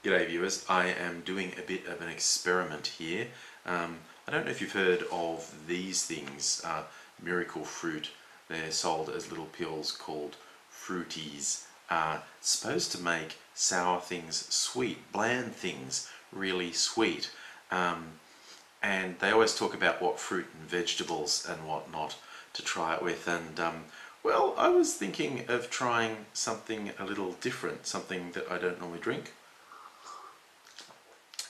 G'day viewers, I am doing a bit of an experiment here. I don't know if you've heard of these things, miracle fruit. They're sold as little pills called fruities. Supposed to make sour things sweet, bland things really sweet. And they always talk about what fruit and vegetables and whatnot to try it with. And well, I was thinking of trying something a little different, something that I don't normally drink.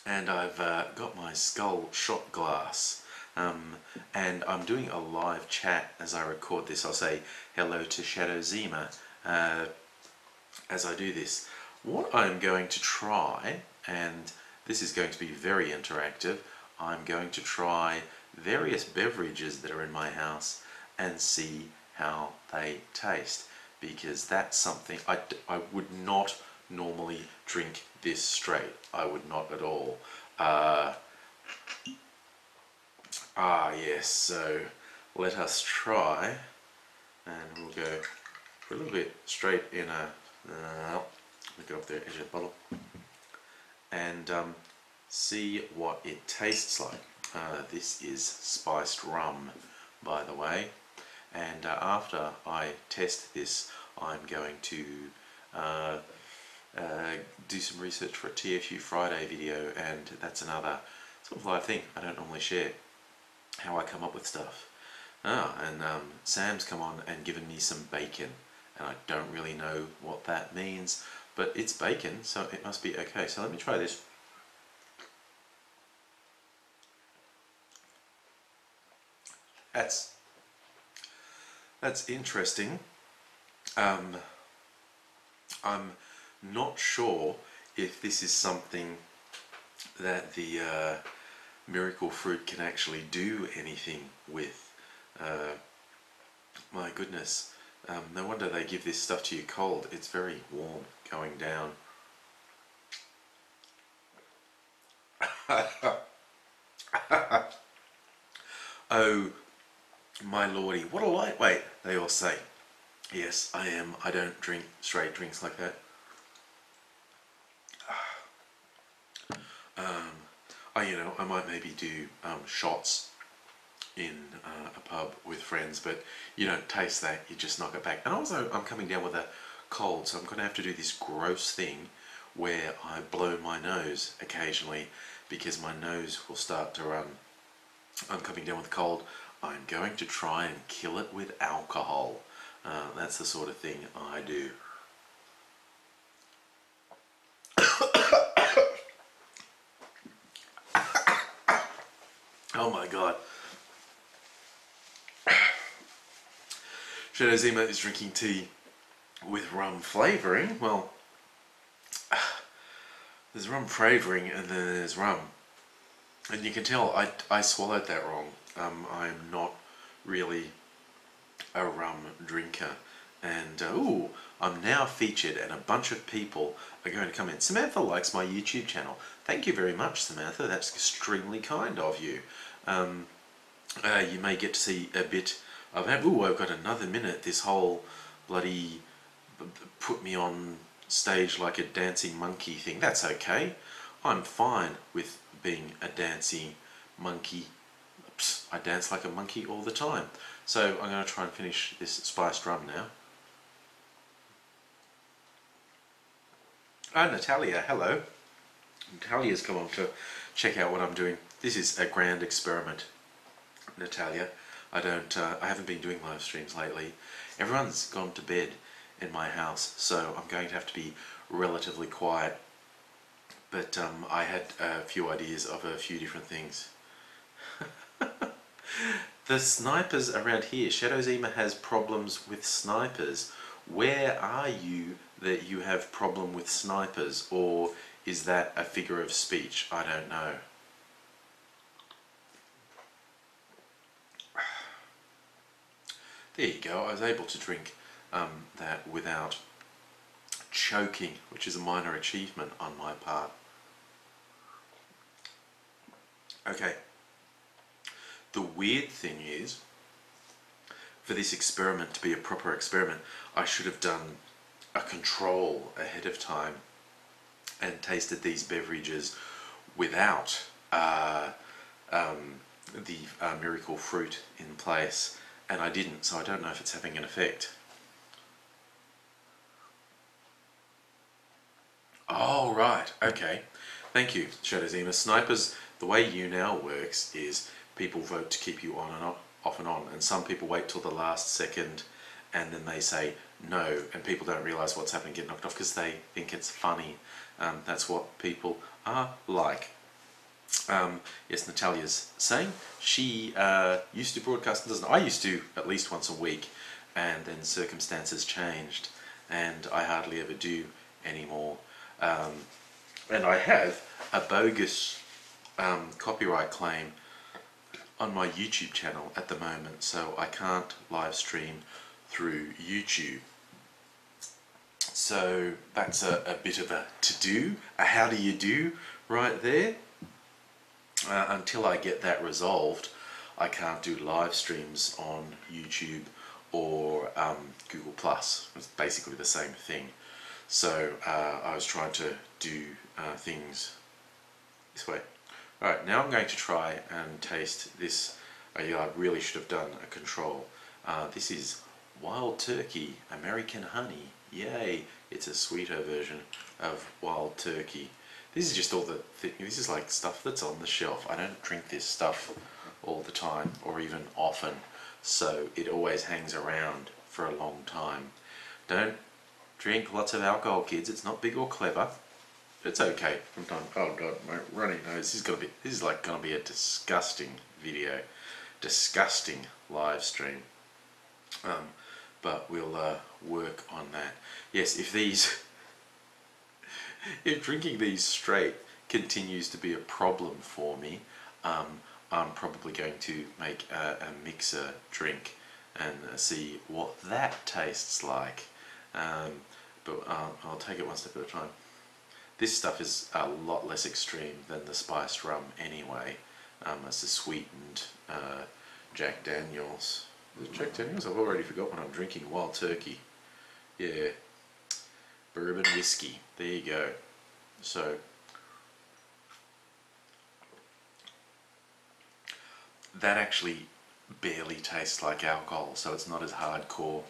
And I've got my skull shot glass, and I'm doing a live chat as I record this. I'll say hello to Shadow Zima as I do this. What I'm going to try, and this is going to be very interactive, I'm going to try various beverages that are in my house and see how they taste, because that's something I would not normally drink this straight. I would not at all. Yes, so let us try, and we'll go for a little bit straight in a look it off the edge of the bottle and see what it tastes like. This is spiced rum, by the way, and after I test this I'm going to do some research for a TFU Friday video, and that's another sort of live thing I don't normally share, how I come up with stuff. And Sam's come on and given me some bacon, and I don't really know what that means, but it's bacon, so it must be okay. So let me try this. That's interesting. I'm not sure if this is something that the miracle fruit can actually do anything with. My goodness, no wonder they give this stuff to you cold. It's very warm going down. Oh my lordy, what a lightweight, they all say. Yes, I am. I don't drink straight drinks like that. I might maybe do shots in a pub with friends, but you don't taste that, you just knock it back. And also, I'm coming down with a cold, so I'm going to have to do this gross thing where I blow my nose occasionally because my nose will start to run. I'm coming down with a cold. I'm going to try and kill it with alcohol. That's the sort of thing I do. Oh my god. Shadow Zima is drinking tea with rum flavouring. Well, there's rum flavouring and then there's rum. And you can tell I swallowed that wrong. I'm not really a rum drinker. And ooh, I'm now featured and a bunch of people are going to come in. Samantha likes my YouTube channel. Thank you very much, Samantha. That's extremely kind of you. You may get to see a bit of that. Ooh, I've got another minute. This whole bloody put me on stage like a dancing monkey thing. That's okay. I'm fine with being a dancing monkey. Psst, I dance like a monkey all the time. So I'm going to try and finish this spiced rum now. Natalia, hello. Natalia's come on to check out what I'm doing. This is a grand experiment, Natalia. I haven't been doing live streams lately. Everyone's gone to bed in my house, so I'm going to have to be relatively quiet. But I had a few ideas of a few different things. The snipers around here. Shadow Zima has problems with snipers. Where are you that you have problem with snipers? Or is that a figure of speech? I don't know. There you go. I was able to drink that without choking, which is a minor achievement on my part. Okay. The weird thing is, for this experiment to be a proper experiment, I should have done a control ahead of time and tasted these beverages without the miracle fruit in place, and I didn't, so I don't know if it's having an effect. Oh, right, okay. Thank you, Shadowzima. Snipers, the way you now works is people vote to keep you on and off and on, and some people wait till the last second and then they say no, and people don't realise what's happening, get knocked off because they think it's funny. That's what people are like. Yes, Natalia's saying she used to broadcast, doesn't I used to at least once a week, and then circumstances changed and I hardly ever do anymore. And I have a bogus copyright claim on my YouTube channel at the moment, so I can't live stream through YouTube. So that's a bit of a to-do, a how do you do right there. Until I get that resolved, I can't do live streams on YouTube or Google+. It's basically the same thing. So I was trying to do things this way. Alright, now I'm going to try and taste this. I really should have done a control. This is Wild Turkey American Honey. Yay! It's a sweeter version of Wild Turkey. This is just all the this is like stuff that's on the shelf. I don't drink this stuff all the time or even often, so it always hangs around for a long time. Don't drink lots of alcohol, kids. It's not big or clever. It's okay from time. Oh god, my runny nose. This is like gonna be a disgusting video, disgusting live stream. But we'll work on that. Yes, if drinking these straight continues to be a problem for me, I'm probably going to make a mixer drink and see what that tastes like. But I'll take it one step at a time. This stuff is a lot less extreme than the spiced rum anyway. It's a sweetened Jack Daniels. Is it Jack Daniels? I've already forgot what I'm drinking. Wild Turkey. Yeah. Bourbon whiskey. There you go. So that actually barely tastes like alcohol, so it's not as hardcore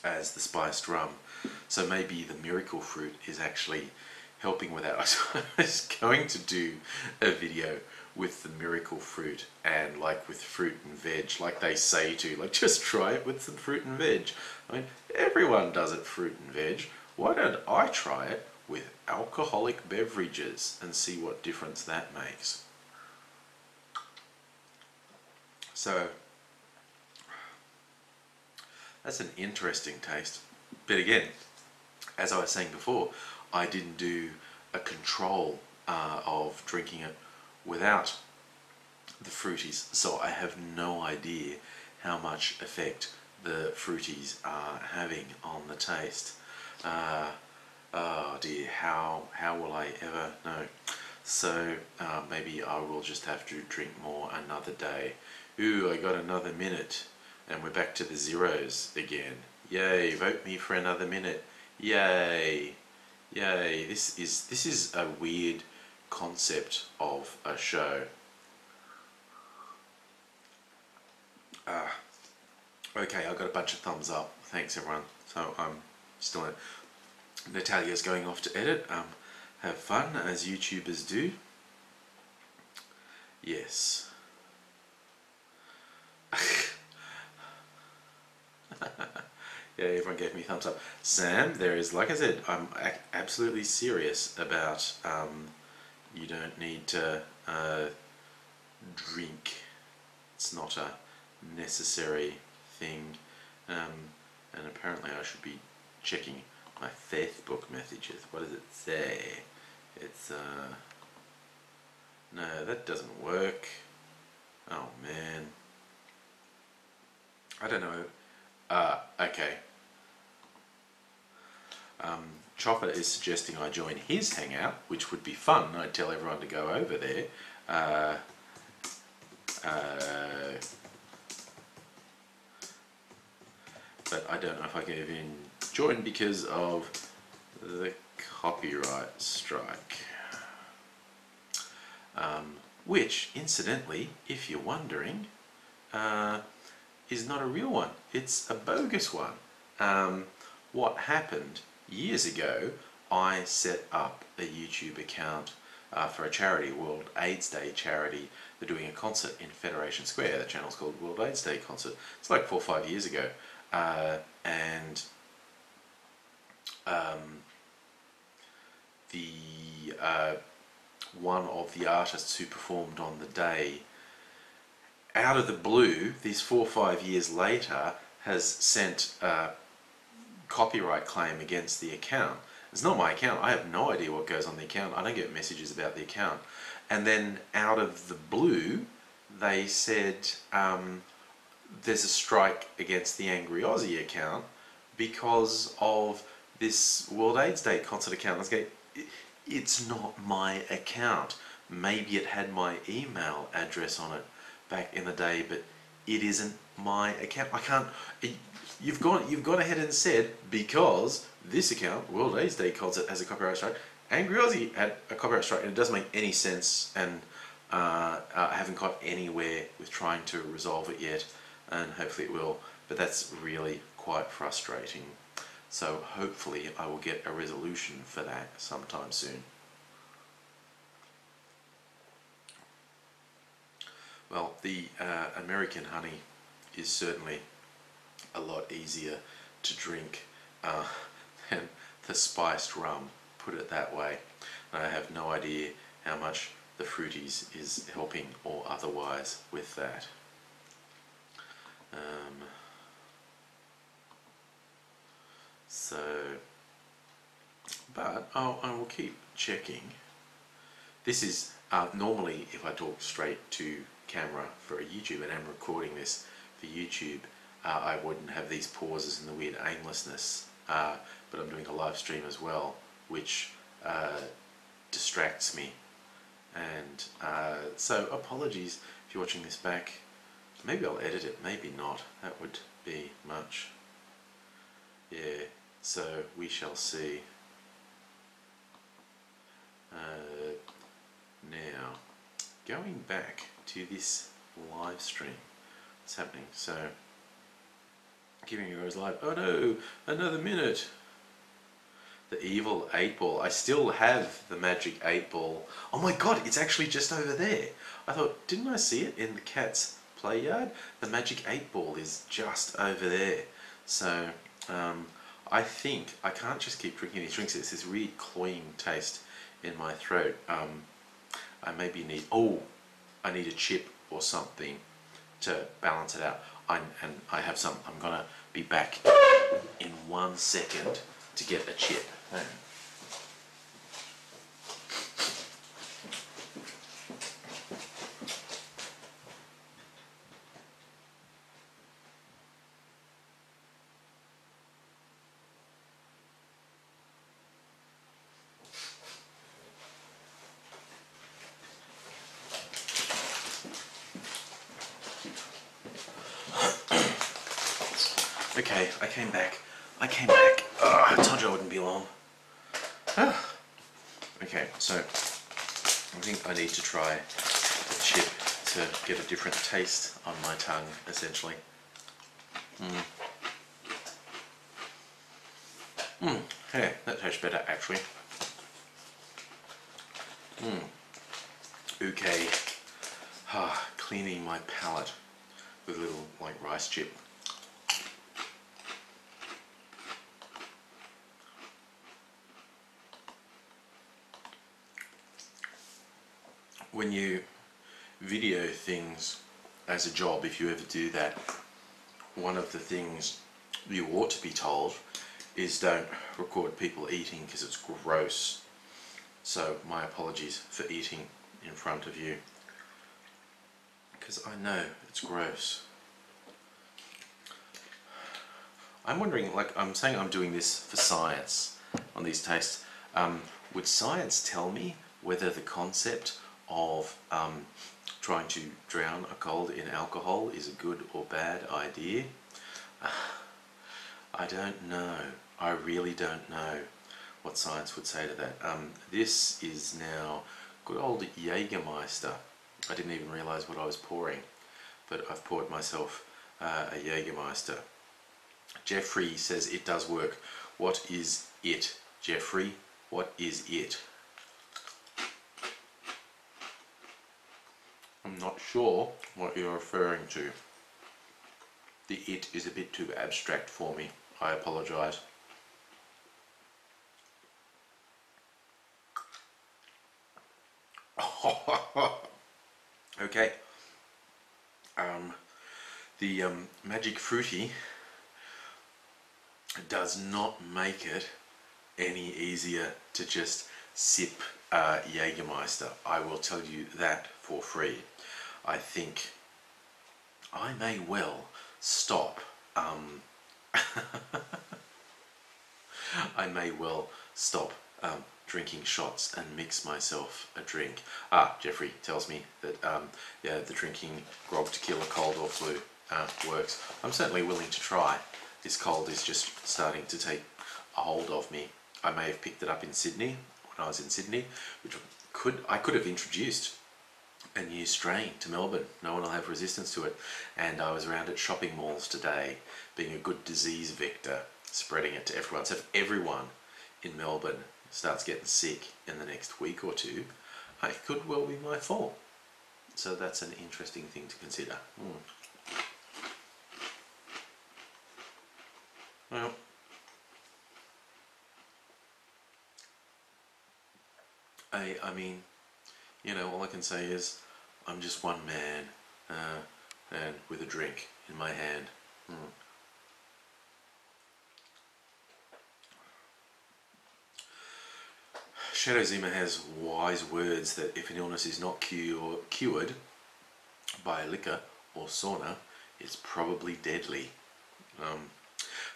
as the spiced rum. So maybe the miracle fruit is actually helping with that. I was going to do a video with the miracle fruit and like with fruit and veg, like they say to, like just try it with some fruit and veg. I mean, everyone does it fruit and veg. Why don't I try it with alcoholic beverages and see what difference that makes? So that's an interesting taste. But again, as I was saying before, I didn't do a control of drinking it without the fruities, so I have no idea how much effect the fruities are having on the taste. Oh dear, how will I ever know? So maybe I will just have to drink more another day. Ooh, I got another minute, and we're back to the zeros again. Yay, vote me for another minute. Yay, yay. This is a weird concept of a show. Okay, I got a bunch of thumbs up. Thanks everyone. So I'm still in. Natalia's going off to edit. Have fun as YouTubers do. Yes. Yeah, everyone gave me a thumbs up. Sam, there is, like I said, I'm absolutely serious about you don't need to drink. It's not a necessary thing. And apparently I should be checking my Facebook messages. What does it say? It's no, that doesn't work. Oh man. I don't know. Okay. Chopper is suggesting I join his hangout, which would be fun. I'd tell everyone to go over there. But I don't know if I can even join because of the copyright strike. Which, incidentally, if you're wondering, is not a real one. It's a bogus one. What happened years ago, I set up a YouTube account for a charity, World AIDS Day charity. They're doing a concert in Federation Square. The channel's called World AIDS Day Concert. It's like 4 or 5 years ago. And one of the artists who performed on the day, out of the blue, these 4 or 5 years later, has sent a copyright claim against the account. It's not my account. I have no idea what goes on the account. I don't get messages about the account. And then out of the blue, they said there's a strike against the Angry Aussie account because of this World AIDS Day concert account. Let's go. It's not my account. Maybe it had my email address on it back in the day, but it isn't my account. I can't. You've gone ahead and said because this account, World AIDS Day concert, has a copyright strike. Angry Aussie had a copyright strike, and it doesn't make any sense. And I haven't got anywhere with trying to resolve it yet, and hopefully it will. But that's really quite frustrating. So hopefully I will get a resolution for that sometime soon. Well, the American honey is certainly a lot easier to drink than the spiced rum, put it that way. And I have no idea how much the Fruities is helping or otherwise with that. But I will keep checking. This is normally if I talk straight to camera for a YouTube and I'm recording this for YouTube, I wouldn't have these pauses and the weird aimlessness, but I'm doing a live stream as well, which distracts me. And so apologies if you're watching this back. Maybe I'll edit it, maybe not. That would be much. Yeah, so we shall see. Now, going back to this live stream, what's happening? So, Giving Heroes Live. Oh no, another minute. The evil 8-ball. I still have the magic 8-ball. Oh my god, it's actually just over there. I thought, didn't I see it in the cat's play yard? The magic 8-ball is just over there. So, I think I can't just keep drinking these drinks. It's this weird cloying taste in my throat. I maybe need, I need a chip or something to balance it out. And I have some. I'm gonna be back in 1 second to get a chip. Okay, I came back. I told you I wouldn't be long. Okay, so I think I need to try the chip to get a different taste on my tongue, essentially. Hey, that tastes better, actually. Okay. Cleaning my palate with a little, like, rice chip. When you video things as a job, if you ever do that, one of the things you ought to be told is don't record people eating because it's gross. So my apologies for eating in front of you, because I know it's gross. I'm wondering, like, I'm saying I'm doing this for science on these tastes. Would science tell me whether the concept of trying to drown a cold in alcohol is a good or bad idea? I don't know. I really don't know. what science would say to that. This is now good old Jägermeister. I didn't even realise what I was pouring, but I've poured myself a Jägermeister. Jeffrey says it does work. What is it, Jeffrey? What is it? I'm not sure what you're referring to. The it is a bit too abstract for me. I apologise. Okay. The Magic Fruity does not make it any easier to just sip Jägermeister. I will tell you that for free. I think I may well stop. I may well stop drinking shots and mix myself a drink. Jeffrey tells me that yeah, the drinking grog to kill a cold or flu works. I'm certainly willing to try. This cold is just starting to take a hold of me. I may have picked it up in Sydney when I was in Sydney, which I could have introduced a new strain to Melbourne. No one will have resistance to it. And I was around at shopping malls today, being a good disease vector, spreading it to everyone. So if everyone in Melbourne starts getting sick in the next week or two, it could well be my fault. So that's an interesting thing to consider. Well, I mean, you know, all I can say is I'm just one man and with a drink in my hand. Shadow Zima has wise words that if an illness is not cured by liquor or sauna, it's probably deadly.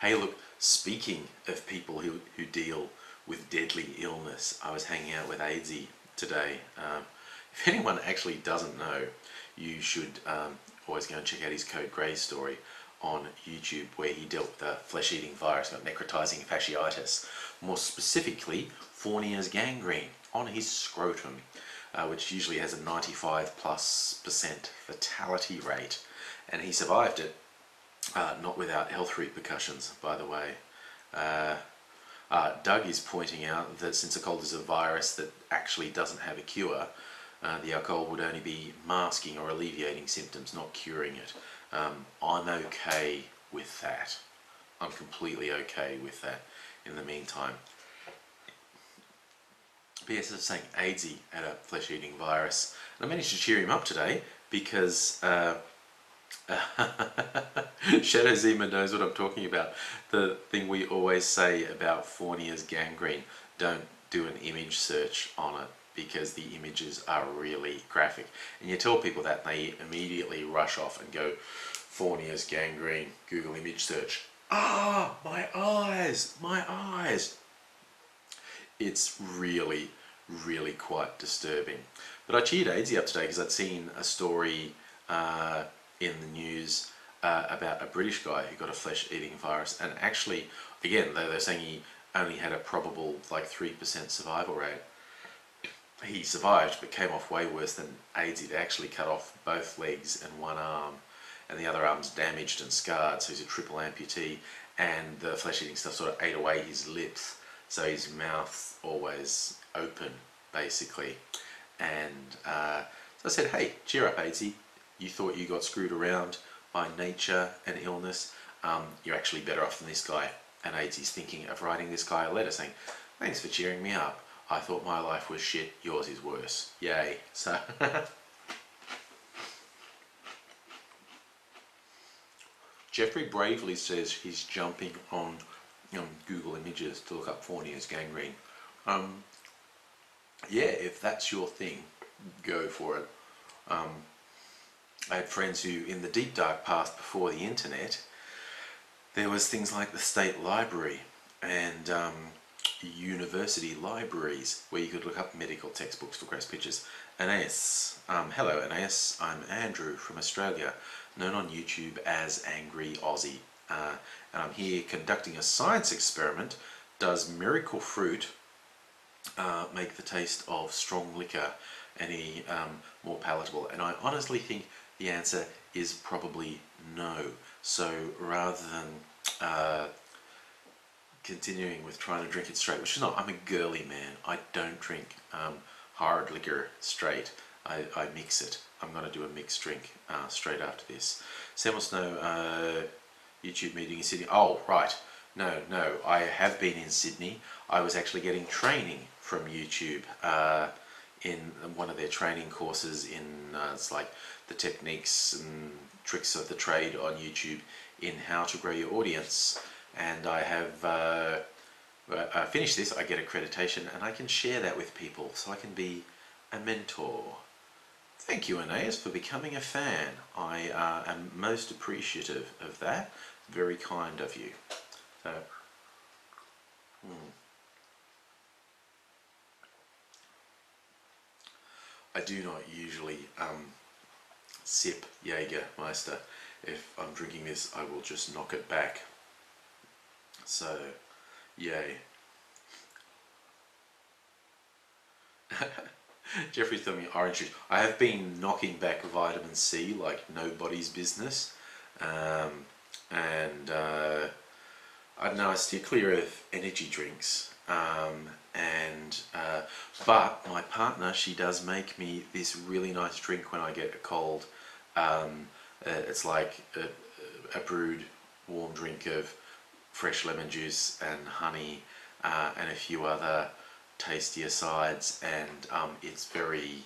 Hey, look, speaking of people who deal with deadly illness, I was hanging out with AIDSy today. If anyone actually doesn't know, you should always go and check out his Code Grey story on YouTube, where he dealt with a flesh-eating virus called necrotizing fasciitis, more specifically Fournier's gangrene on his scrotum, which usually has a 95+% fatality rate, and he survived it, not without health repercussions, by the way. Doug is pointing out that since a cold is a virus that actually doesn't have a cure, the alcohol would only be masking or alleviating symptoms, not curing it. I'm okay with that. I'm completely okay with that in the meantime. But yes, as I was saying, AIDSy had a flesh-eating virus. And I managed to cheer him up today because Shadow Zima knows what I'm talking about. The thing we always say about Fournier's gangrene, don't do an image search on it because the images are really graphic. And you tell people that, and they immediately rush off and go, Fournier's gangrene, Google image search. My eyes, my eyes. It's really, really quite disturbing. But I cheered AIDSy up today because I'd seen a story in the news about a British guy who got a flesh-eating virus, and actually, again, they're saying he only had a probable like 3% survival rate. He survived, but came off way worse than AIDSy. They actually cut off both legs and one arm, and the other arm's damaged and scarred, so he's a triple amputee, and the flesh-eating stuff sort of ate away his lips, so his mouth's always open, basically. And so I said, hey, cheer up, AIDSy. You thought you got screwed around by nature and illness. You're actually better off than this guy. And AIDSy's thinking of writing this guy a letter saying, thanks for cheering me up. I thought my life was shit, yours is worse. Yay. So Jeffrey bravely says he's jumping on Google Images to look up Fournier's gangrene. Yeah, if that's your thing, go for it. I had friends who, in the deep dark past before the internet, there was things like the State Library and university libraries where you could look up medical textbooks for gross pictures. Anais, hello Anais, I'm Andrew from Australia, known on YouTube as Angry Aussie, and I'm here conducting a science experiment. Does miracle fruit make the taste of strong liquor any more palatable? And I honestly think the answer is probably no. So rather than continuing with trying to drink it straight, which is not, I'm a girly man, I don't drink hard liquor straight, I mix it. I'm going to do a mixed drink straight after this. Sam wants to know, YouTube meeting in Sydney. Oh, right. No, I have been in Sydney. I was actually getting training from YouTube in one of their training courses in, it's like the techniques and tricks of the trade on YouTube in how to grow your audience. And I have finished this, I get accreditation, and I can share that with people, so I can be a mentor. Thank you, Aeneas, for becoming a fan. I am most appreciative of that. Very kind of you. So, I do not usually sip Jägermeister. If I'm drinking this, I will just knock it back. So, yay. Jeffrey's telling me orange juice. I have been knocking back vitamin C like nobody's business. And I don't know, I steer clear of energy drinks. But my partner, she does make me this really nice drink when I get a cold. It's like a brewed warm drink of fresh lemon juice and honey and a few other tastier sides, and it's very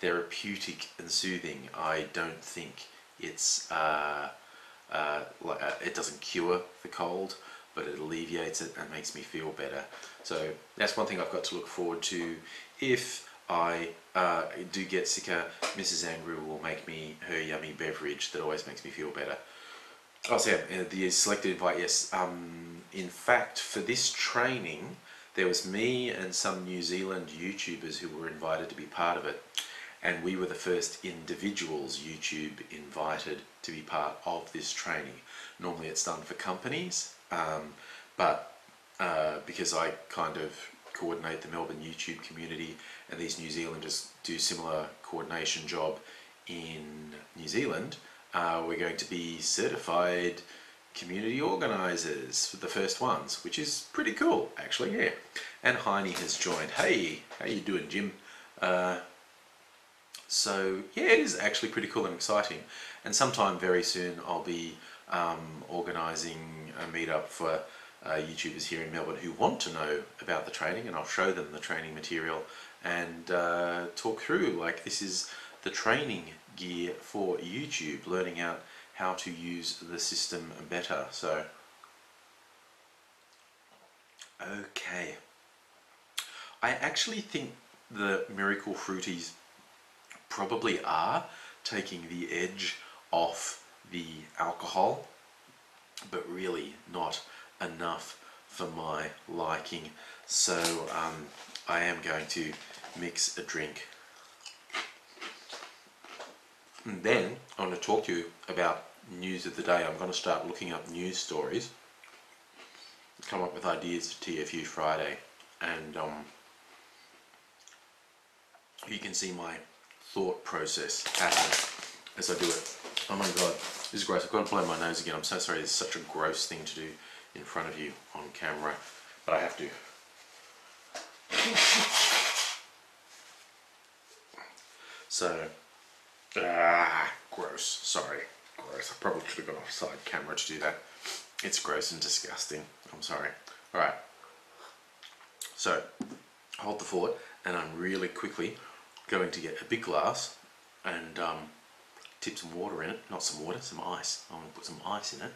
therapeutic and soothing. I don't think it's it doesn't cure the cold, but it alleviates it and makes me feel better. So that's one thing I've got to look forward to. If I do get sicker, Mrs. Angry will make me her yummy beverage that always makes me feel better. Oh, so yeah, the selected invite, yes. In fact, for this training, there was me and some New Zealand YouTubers who were invited to be part of it. And we were the first individuals YouTube invited to be part of this training. Normally it's done for companies, but because I kind of coordinate the Melbourne YouTube community, and these New Zealanders do similar coordination job in New Zealand, we're going to be certified community organisers for the first ones, which is pretty cool actually, yeah. And Heine has joined. Hey, how you doing, Jim? So yeah, it is actually pretty cool and exciting, and sometime very soon I'll be organising a meetup for YouTubers here in Melbourne who want to know about the training, and I'll show them the training material and talk through, like, this is the training gear for YouTube, learning out how to use the system better. So okay, I actually think the Miracle Fruities probably are taking the edge off the alcohol, but really not enough for my liking. So I am going to mix a drink. And then I want to talk to you about news of the day. I'm going to start looking up news stories, come up with ideas for TFU Friday, and you can see my thought process happen as I do it. Oh my god, this is gross. I've got to blow my nose again. I'm so sorry, it's such a gross thing to do in front of you on camera, but I have to. So, gross, sorry, gross. I probably should have gone off side camera to do that. It's gross and disgusting, I'm sorry. Alright, so, hold the fort, and I'm really quickly going to get a big glass and tip some water in it, not some water, some ice. I'm going to put some ice in it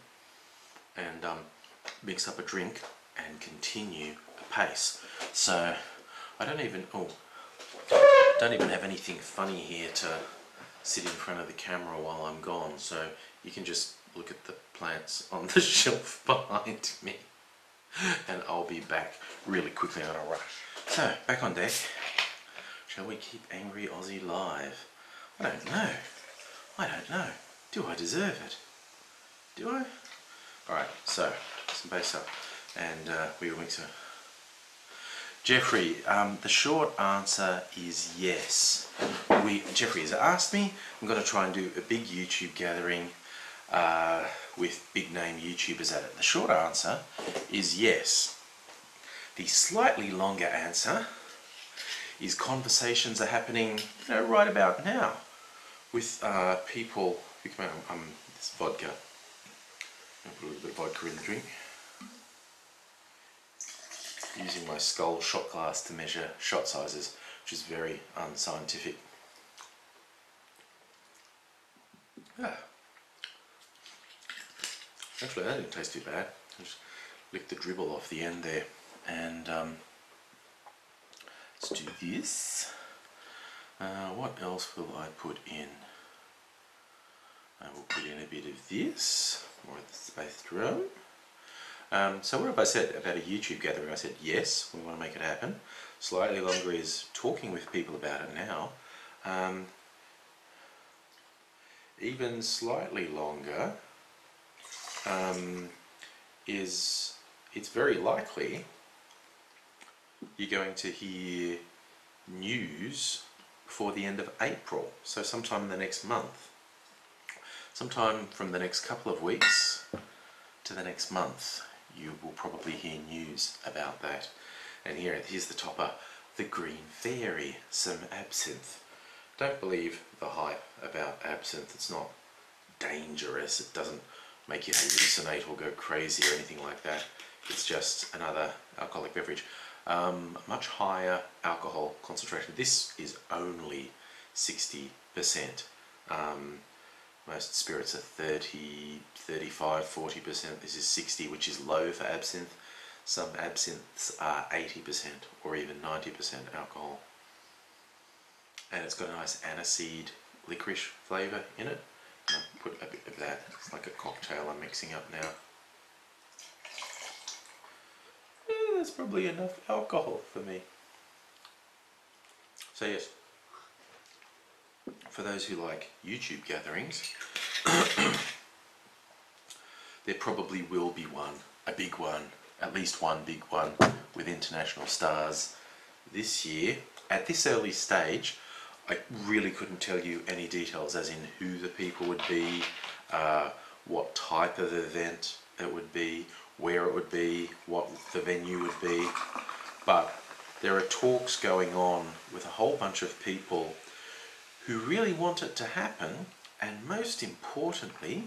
and mix up a drink and continue apace. So, I don't even have anything funny here to sit in front of the camera while I'm gone, so you can just look at the plants on the shelf behind me, and I'll be back really quickly on a rush. So, back on deck. Shall we keep Angry Aussie live? I don't know. I don't know. Do I deserve it? Do I? Alright, so, some base up, and we will mix a... Jeffrey, the short answer is yes. Jeffrey has asked me. I'm going to try and do a big YouTube gathering with big name YouTubers at it. The short answer is yes. The slightly longer answer is conversations are happening, right about now with people. This vodka. I'll put a little bit of vodka in the drink. Using my skull shot glass to measure shot sizes, which is very unscientific. Actually, that didn't taste too bad. I just licked the dribble off the end there. And let's do this. What else will I put in? I will put in a bit of this, more of the space drum. So what have I said about a YouTube gathering? I said yes, we want to make it happen. Slightly longer is talking with people about it now. Even slightly longer is it's very likely you're going to hear news before the end of April, so sometime in the next month. Sometime from the next couple of weeks to the next month, you will probably hear news about that. And here's the topper, the Green Fairy, some absinthe. Don't believe the hype about absinthe. It's not dangerous. It doesn't make you hallucinate or go crazy or anything like that. It's just another alcoholic beverage. Much higher alcohol concentration. This is only 60%. Most spirits are 30, 35, 40%. This is 60, which is low for absinthe. Some absinthes are 80% or even 90% alcohol. And it's got a nice aniseed licorice flavour in it. I'll put a bit of that. It's like a cocktail I'm mixing up now. There's probably enough alcohol for me. So yes, for those who like YouTube gatherings, there probably will be one, a big one, at least one big one with international stars this year. At this early stage, I really couldn't tell you any details as in who the people would be, what type of event it would be, where it would be, what the venue would be, but there are talks going on with a whole bunch of people who really want it to happen, and most importantly,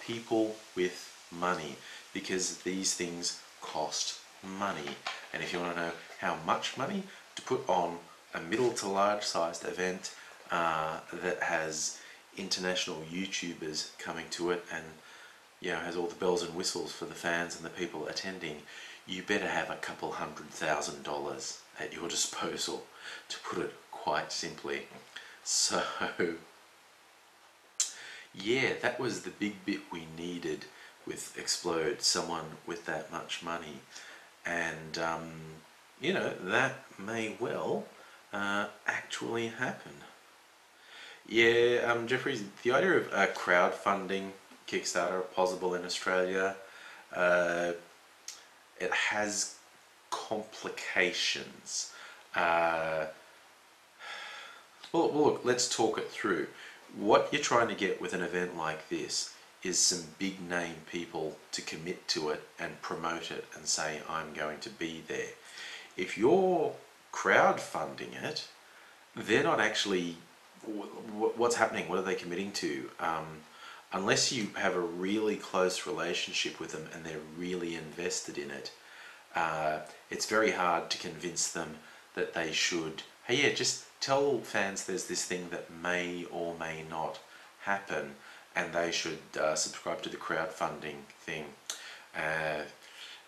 people with money, because these things cost money. And if you want to know how much money to put on a middle to large sized event that has international YouTubers coming to it and has all the bells and whistles for the fans and the people attending, you better have a couple $100,000 at your disposal, to put it quite simply. So yeah, that was the big bit we needed with Explode, someone with that much money. And that may well actually happen. Yeah, Jeffrey, the idea of crowdfunding Kickstarter possible in Australia, it has complications. Well, look, let's talk it through. What you're trying to get with an event like this is some big name people to commit to it and promote it and say, I'm going to be there. If you're crowdfunding it, they're not actually, what's happening? What are they committing to? Unless you have a really close relationship with them and they're really invested in it, it's very hard to convince them that they should, hey, yeah, just tell fans there's this thing that may or may not happen and they should subscribe to the crowdfunding thing.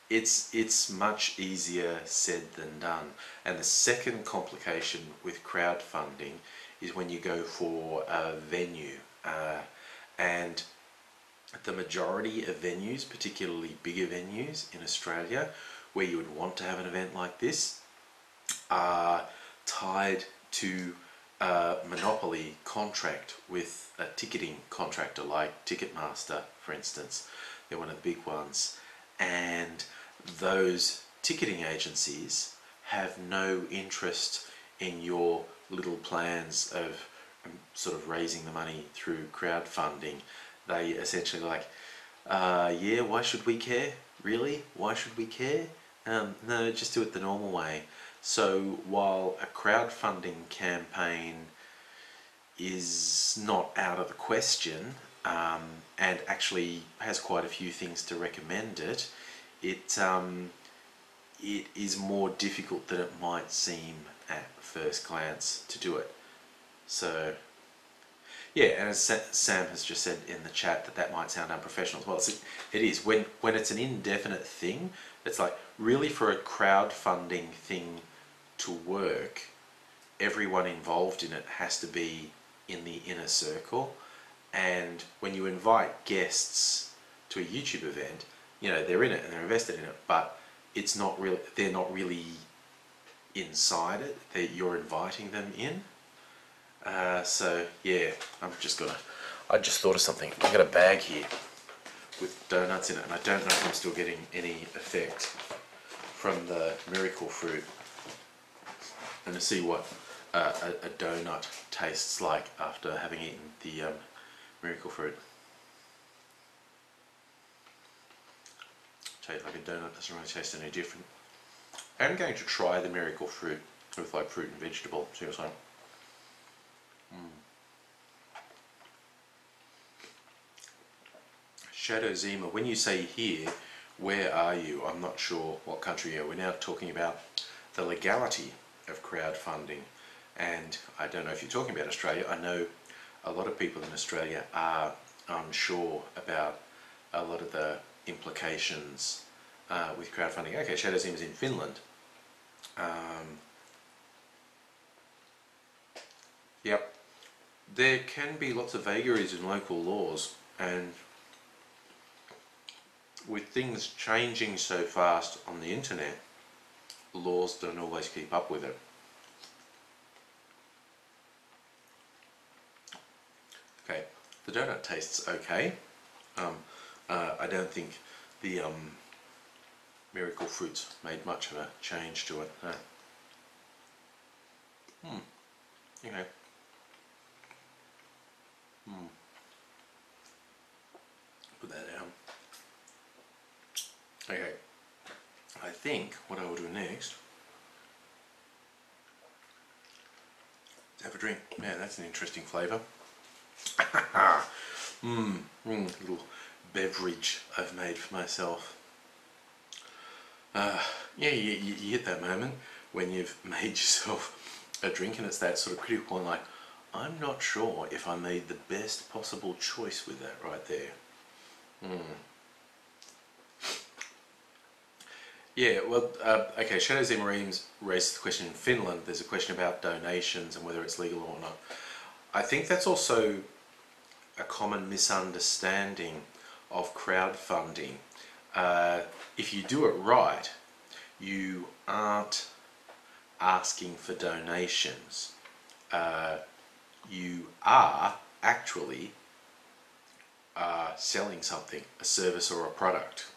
It's much easier said than done. And the second complication with crowdfunding is when you go for a venue. And the majority of venues, particularly bigger venues in Australia, where you would want to have an event like this, are tied to a monopoly contract with a ticketing contractor like Ticketmaster, for instance. They're one of the big ones. And those ticketing agencies have no interest in your little plans of sort of raising the money through crowdfunding. They essentially like, yeah, why should we care? Really? Why should we care? No, just do it the normal way. So while a crowdfunding campaign is not out of the question, and actually has quite a few things to recommend it, it is more difficult than it might seem at first glance to do it. So yeah, and as Sam has just said in the chat, that might sound unprofessional as well. It is. When it's an indefinite thing, it's like, really, for a crowdfunding thing to work, everyone involved in it has to be in the inner circle. And when you invite guests to a YouTube event, you know, they're in it and they're invested in it, but it's not really, they're not really inside it, that you're inviting them in. So yeah, I just thought of something. I've got a bag here with donuts in it, and I don't know if I'm still getting any effect from the miracle fruit. And to see what a donut tastes like after having eaten the miracle fruit. Tastes like a donut, doesn't really taste any different. I'm going to try the miracle fruit with like fruit and vegetable. See what's like. Shadow Zima, when you say here, where are you? I'm not sure what country you're. We're now talking about the legality of crowdfunding, and I don't know if you're talking about Australia. I know a lot of people in Australia are unsure about a lot of the implications with crowdfunding. Okay, Shadow Zima is in Finland. Yep. There can be lots of vagaries in local laws, and with things changing so fast on the internet, laws don't always keep up with it. Okay, the donut tastes okay. I don't think the miracle fruits made much of a change to it. Okay. Put that down. Okay. I think what I will do next is have a drink. Man, that's an interesting flavour. Little beverage I've made for myself. Yeah, you hit that moment when you've made yourself a drink, and it's that sort of critical point, like, I'm not sure if I made the best possible choice with that right there. Yeah, well, okay, Shadow Zima raised the question in Finland. There's a question about donations and whether it's legal or not. I think that's also a common misunderstanding of crowdfunding. If you do it right, you aren't asking for donations. You are actually selling something, a service or a product.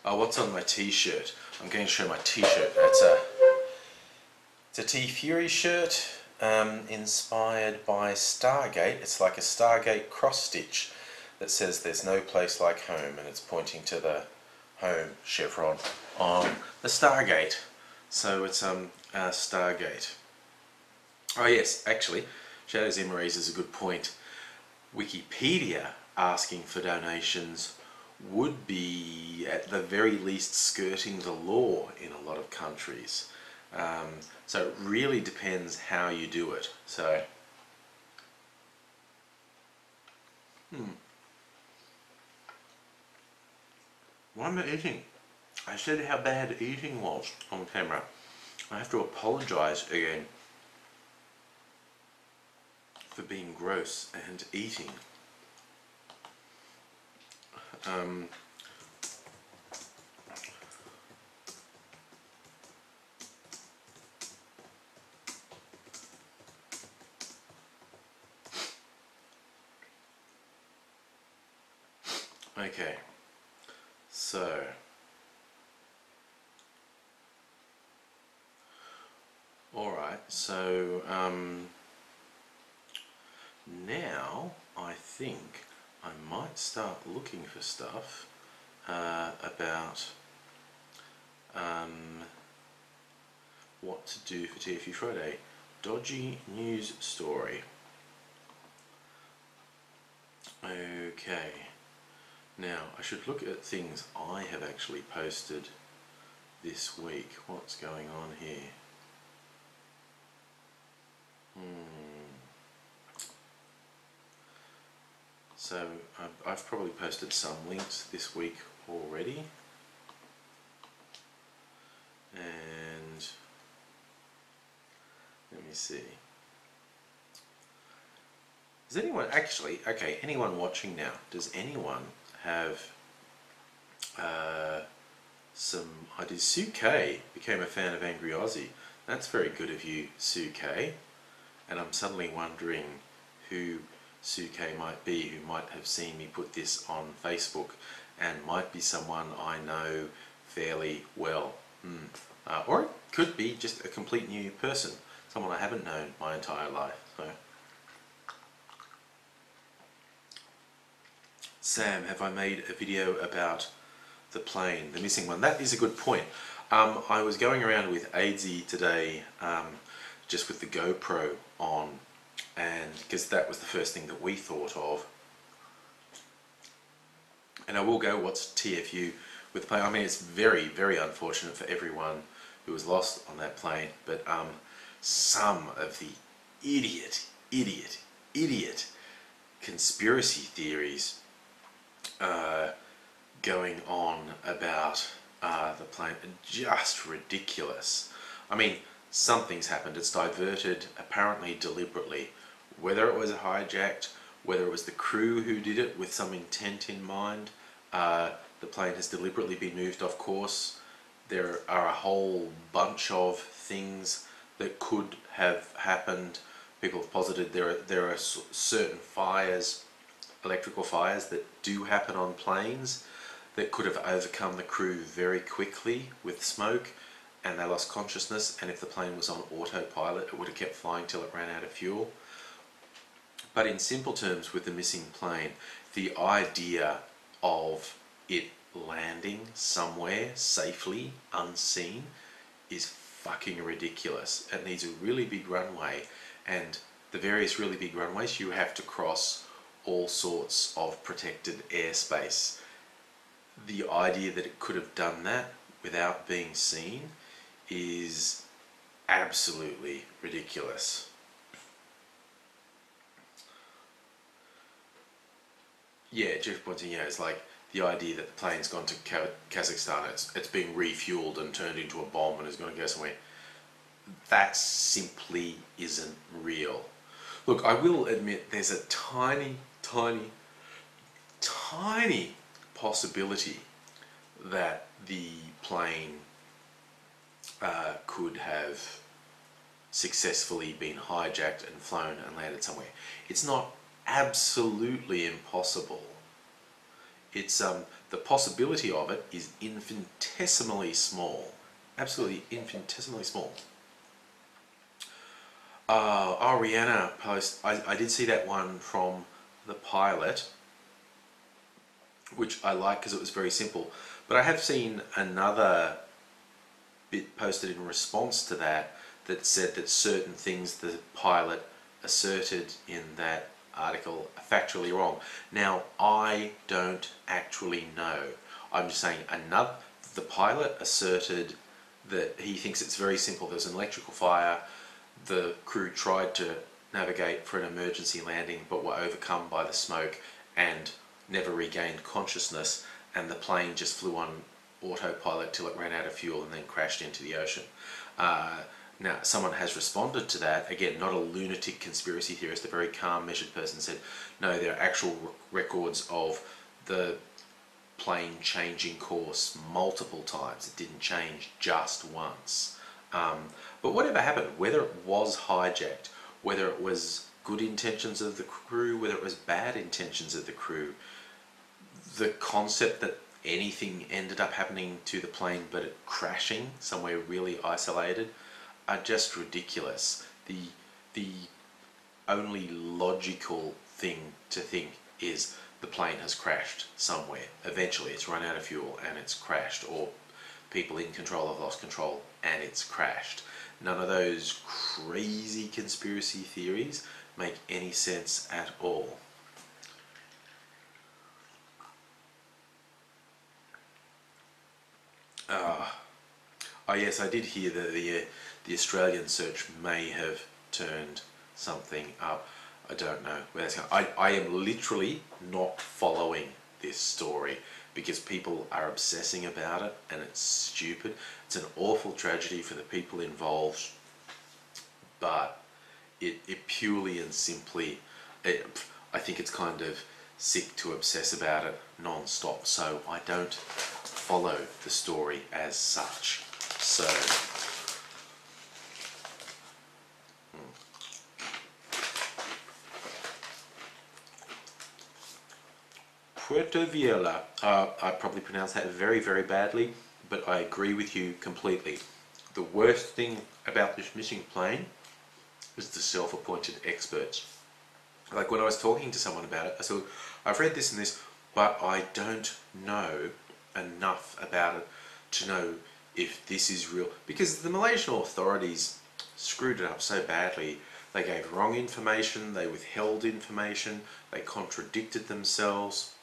What's on my t-shirt? I'm going to show my t-shirt. It's a T-Fury shirt inspired by Stargate. It's like a Stargate cross-stitch that says there's no place like home, and it's pointing to the home chevron on the Stargate. So it's Stargate. Oh yes, actually, Shadow Zima raises a good point. Wikipedia asking for donations would be at the very least skirting the law in a lot of countries. So it really depends how you do it. So, why am I eating? I said how bad eating was on camera. I have to apologise again for being gross and eating. Okay, so Alright, so now I think I might start looking for stuff about what to do for TFU Friday. Dodgy news story. Okay, now I should look at things I have actually posted this week. What's going on here? So I've probably posted some links this week already, and let me see. Does anyone actually, okay, anyone watching now, does anyone have some ideas? Sue K became a fan of Angry Aussie. That's very good of you, Sue K. And I'm suddenly wondering who Sue K might be, who might have seen me put this on Facebook and might be someone I know fairly well. Or it could be just a complete new person, someone I haven't known my entire life. So. Sam, have I made a video about the plane, the missing one? That is a good point. I was going around with Aidsy today, just with the GoPro on, and because that was the first thing that we thought of. And I will go, what's TFU with the plane? I mean, it's very, very unfortunate for everyone who was lost on that plane, but some of the idiot conspiracy theories going on about the plane are just ridiculous. I mean, something's happened. It's diverted, apparently deliberately. Whether it was hijacked, whether it was the crew who did it with some intent in mind, the plane has deliberately been moved off course. There are a whole bunch of things that could have happened. People have posited there are certain fires, electrical fires, that do happen on planes that could have overcome the crew very quickly with smoke, and they lost consciousness, and if the plane was on autopilot it would have kept flying till it ran out of fuel. But in simple terms, with the missing plane, the idea of it landing somewhere safely, unseen, is fucking ridiculous. It needs a really big runway, and the various really big runways, you have to cross all sorts of protected airspace. The idea that it could have done that without being seen is absolutely ridiculous. Yeah, Jeff pointing out, it's like the idea that the plane's gone to Kazakhstan, it's being refueled and turned into a bomb and is going to go somewhere. That simply isn't real. Look, I will admit there's a tiny possibility that the plane could have successfully been hijacked and flown and landed somewhere. It's not absolutely impossible. It's the possibility of it is infinitesimally small, absolutely infinitesimally small. Rihanna post, I did see that one from the pilot, which I like because it was very simple, but I have seen another bit posted in response to that that said that certain things the pilot asserted in that article are factually wrong. Now, I don't actually know. I'm just saying the pilot asserted that he thinks it's very simple. There's an electrical fire. The crew tried to navigate for an emergency landing but were overcome by the smoke and never regained consciousness, and the plane just flew on autopilot till it ran out of fuel and then crashed into the ocean. Now, someone has responded to that. Again, not a lunatic conspiracy theorist, a very calm, measured person said, no, there are actual records of the plane changing course multiple times. It didn't change just once. But whatever happened, whether it was hijacked, whether it was good intentions of the crew, whether it was bad intentions of the crew, the concept that anything ended up happening to the plane but it crashing somewhere really isolated, are just ridiculous. The only logical thing to think is the plane has crashed somewhere. Eventually it's run out of fuel and it's crashed, or people in control have lost control and it's crashed. None of those crazy conspiracy theories make any sense at all. Oh yes, I did hear that the Australian search may have turned something up. I don't know where that's going. I am literally not following this story because people are obsessing about it and it's stupid. It's an awful tragedy for the people involved, but it purely and simply, I think it's kind of sick to obsess about it non-stop, so I don't follow the story as such. So Puerto Vieja, I probably pronounced that very, very badly, but I agree with you completely. The worst thing about this missing plane is the self-appointed experts. Like when I was talking to someone about it, I said, I've read this and this, but I don't know enough about it to know if this is real. Because the Malaysian authorities screwed it up so badly. They gave wrong information, they withheld information, they contradicted themselves.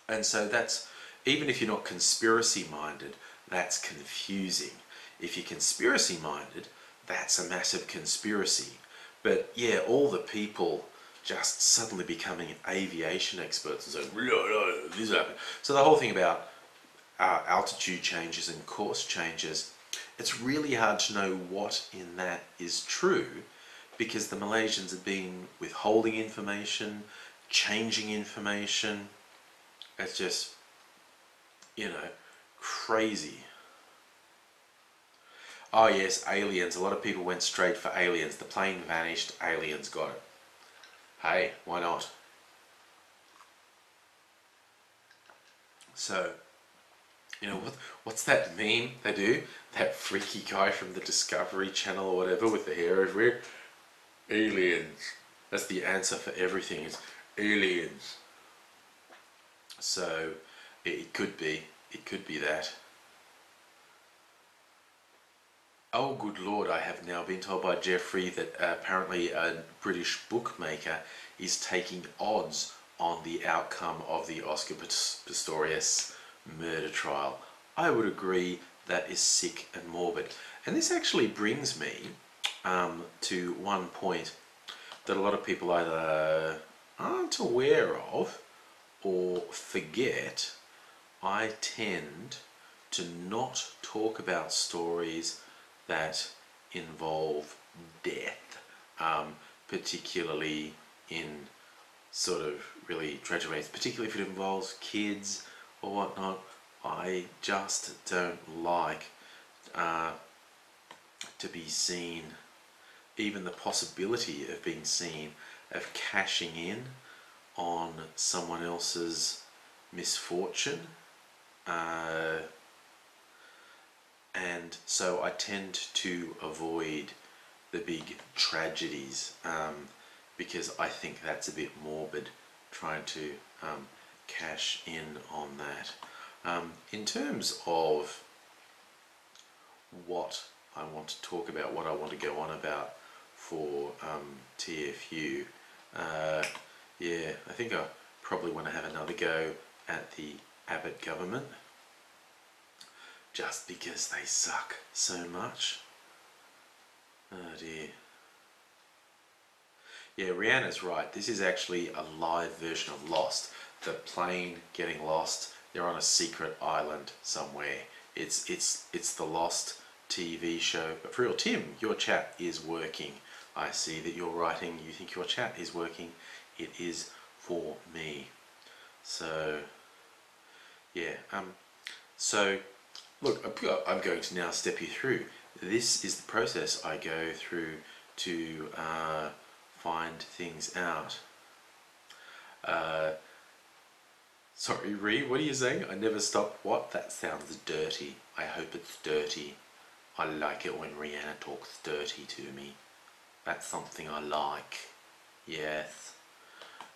And so that's, even if you're not conspiracy minded, that's confusing. If you're conspiracy minded, that's a massive conspiracy. But yeah, all the people just suddenly becoming aviation experts and saying, no, this happened. So the whole thing about altitude changes and course changes, it's really hard to know what in that is true because the Malaysians have been withholding information, changing information. It's just, you know, crazy. Oh yes, aliens. A lot of people went straight for aliens. The plane vanished, aliens got it. Hey, why not? So, you know, what's that meme they do? That freaky guy from the Discovery Channel or whatever with the hair everywhere? Aliens. That's the answer for everything, it's aliens. So, it could be that. Oh good lord, I have now been told by Jeffrey that apparently a British bookmaker is taking odds on the outcome of the Oscar Pistorius murder trial. I would agree that is sick and morbid. And this actually brings me to one point that a lot of people either aren't aware of or forget. I tend to not talk about stories that involve death, particularly in sort of really tragic ways, particularly if it involves kids or whatnot. I just don't like to be seen, even the possibility of being seen, of cashing in on someone else's misfortune. And so I tend to avoid the big tragedies because I think that's a bit morbid, trying to cash in on that. In terms of what I want to talk about, what I want to go on about for TFU, yeah, I think I probably want to have another go at the Abbott government, just because they suck so much. Oh dear. Yeah, Rihanna's right. This is actually a live version of Lost. The plane getting lost. They're on a secret island somewhere. It's the Lost TV show. But for real, Tim, your chat is working. I see that you're writing. You think your chat is working. It is for me. So yeah. So look, I'm going to now step you through. This is the process I go through to find things out. Sorry, Ree, what are you saying? I never stopped. What? That sounds dirty. I hope it's dirty. I like it when Rihanna talks dirty to me. That's something I like. Yes.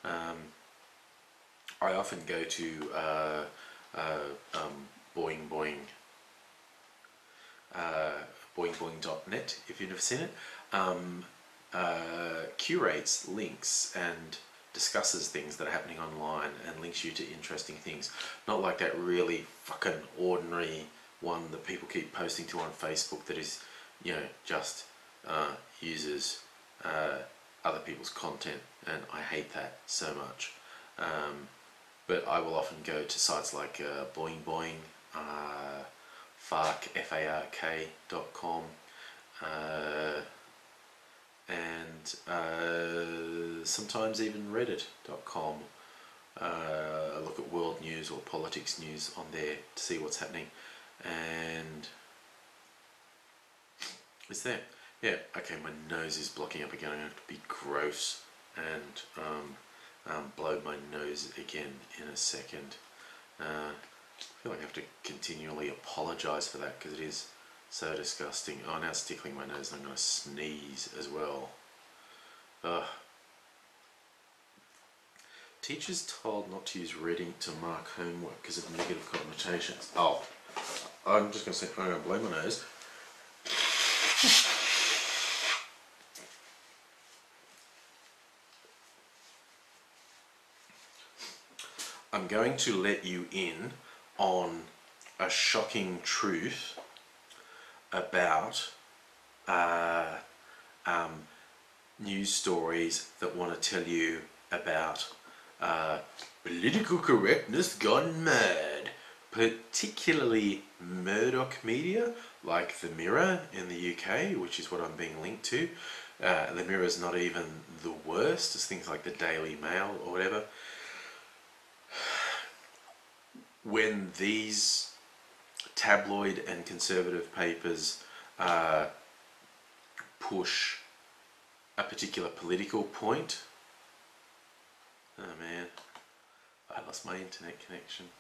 I often go to Boing Boing, boingboing.net, if you've never seen it. Curates links and discusses things that are happening online and links you to interesting things. Not like that really fucking ordinary one that people keep posting to on Facebook that is, just uses other people's content, and I hate that so much. But I will often go to sites like Boing Boing, fark.com, and sometimes even reddit.com. I look at world news or politics news on there to see what's happening. And is there? Yeah, okay, my nose is blocking up again. I'm going to have to be gross and blow my nose again in a second. I feel like I have to continually apologise for that because it is so disgusting. Oh, now it's tickling my nose and I'm going to sneeze as well. Ugh. Teachers told not to use red ink to mark homework because of negative connotations. Oh, I'm just going to say, I'm going to blow my nose. I'm going to let you in on a shocking truth about news stories that want to tell you about political correctness gone mad, particularly Murdoch media like The Mirror in the UK, which is what I'm being linked to. The Mirror is not even the worst, it's things like the Daily Mail or whatever. When these tabloid and conservative papers push a particular political point, oh man, I lost my internet connection.